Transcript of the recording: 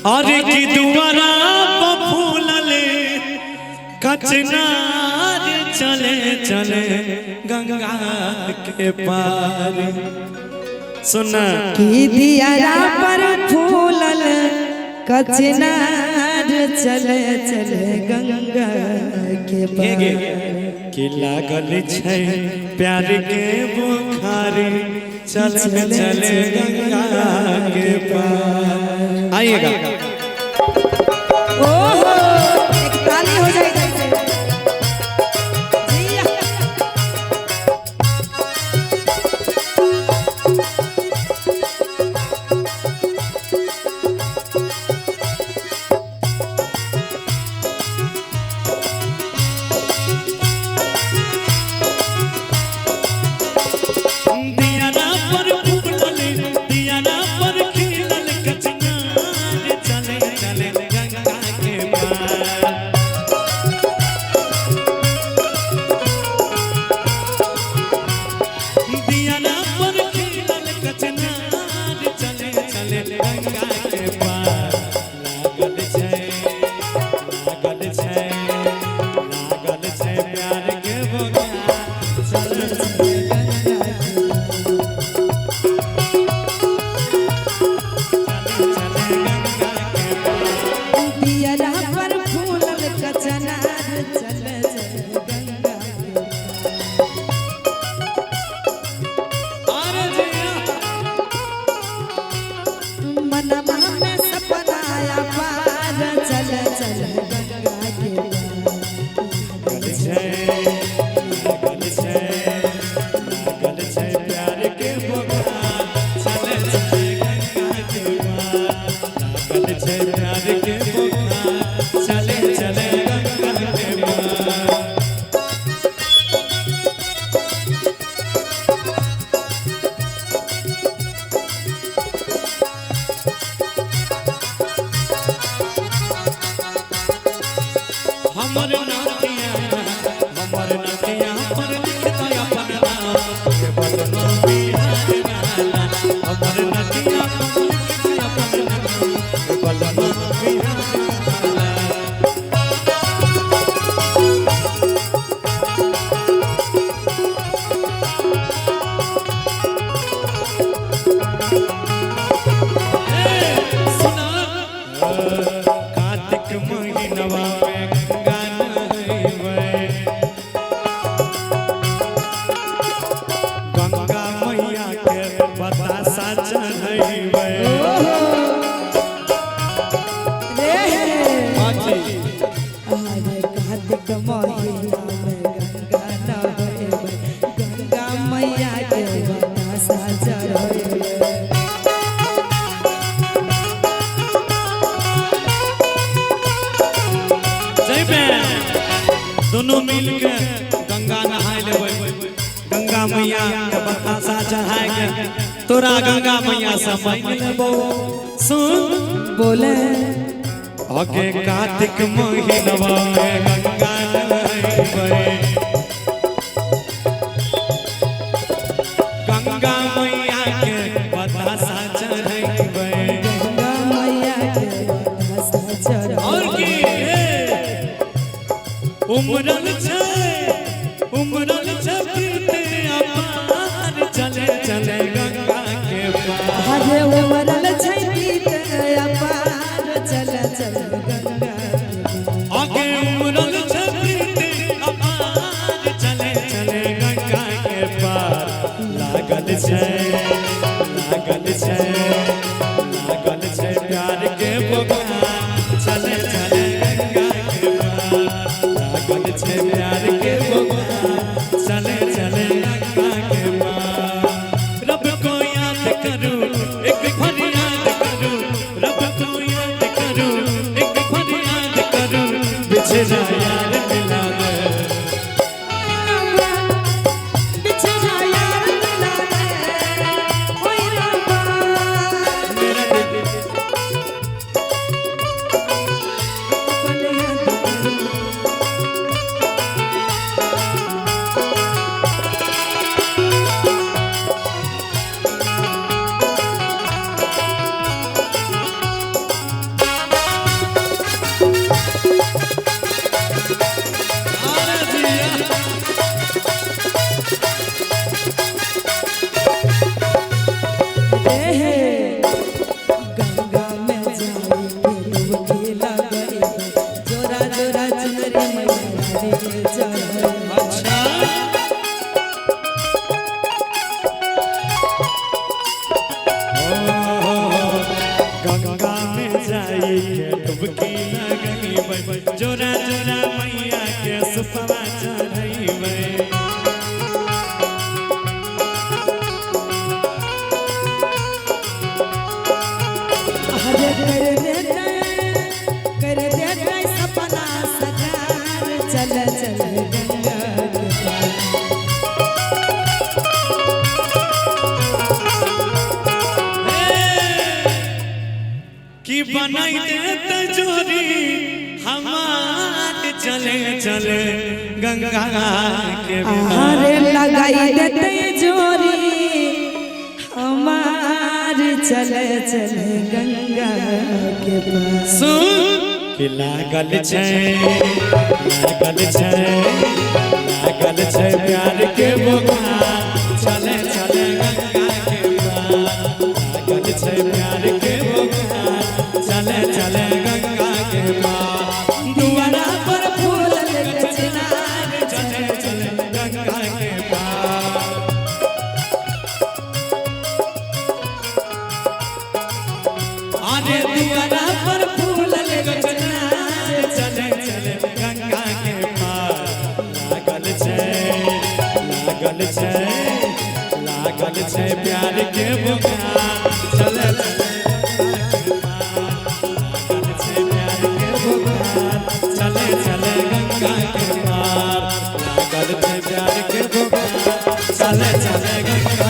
और की दुआरा फूलले कचनार चले चले गंगा के पार। सुना की दियारा पर फूलल कचनार चले चले गंगा के पार। कि लागल छै प्यार के बुखार चले चले गंगा के पार। आइएगा ओहो एक ताली हो जाए दोनों मिल के गंगा नहाय लेबै। गंगा मैया के बतासा चढ़ाए के तोरा गंगा मैया से मांग लेबो। सुन बोले आगे कार्तिक महीनवा में गंगा नहाइबै। गंगा मैया के बतासा चढ़ाइबै। गंगा मैया के बतासा चढ़ाइबै। और की उमरल छे पीते अपार चले चले गंगा के पार। हरे उमरल छे पीते अपार चले चले गंगा के पार। आगे उमरल छे पीते अपार चले चले गंगा के पार। लागल छे प्यार के बुखार चले चले गंगा के पार। लागल छे प्यार के बुखार चले चले गंगा के पार। रब को याद करूं एक फरियाद करूं। रब को याद करूं एक फरियाद करूं। बिछड़ा यार मिला दे। बिछड़ा यार मिला दे। ओए रामा मेरा दिल में जाई के डुबकी लगईबै जोरा जोरा मैया के सुपवा चढ़ईबै कर देते सपना सकार चल चल गंगा के पार कि बनाई देते जोड़ी हमार चले चले गंगा के अरे लगाई देते जोड़ी हमार चले चले गंगा के पार सुन कि लागल छै प्यार के बुखार चले चले गंगा के पार लागल छै प्यार के बुखार चले चले गंगा के पार दुआरा पर फूल लगे चिनार चले चले गंगा के पार आने दुआरा पर फूल लगे चिनार चले चले गंगा के पार लागल छै प्यार के बुखार चले चले चले चले गंगा के पार लागल छै प्यार के बुखार चले चले गंगा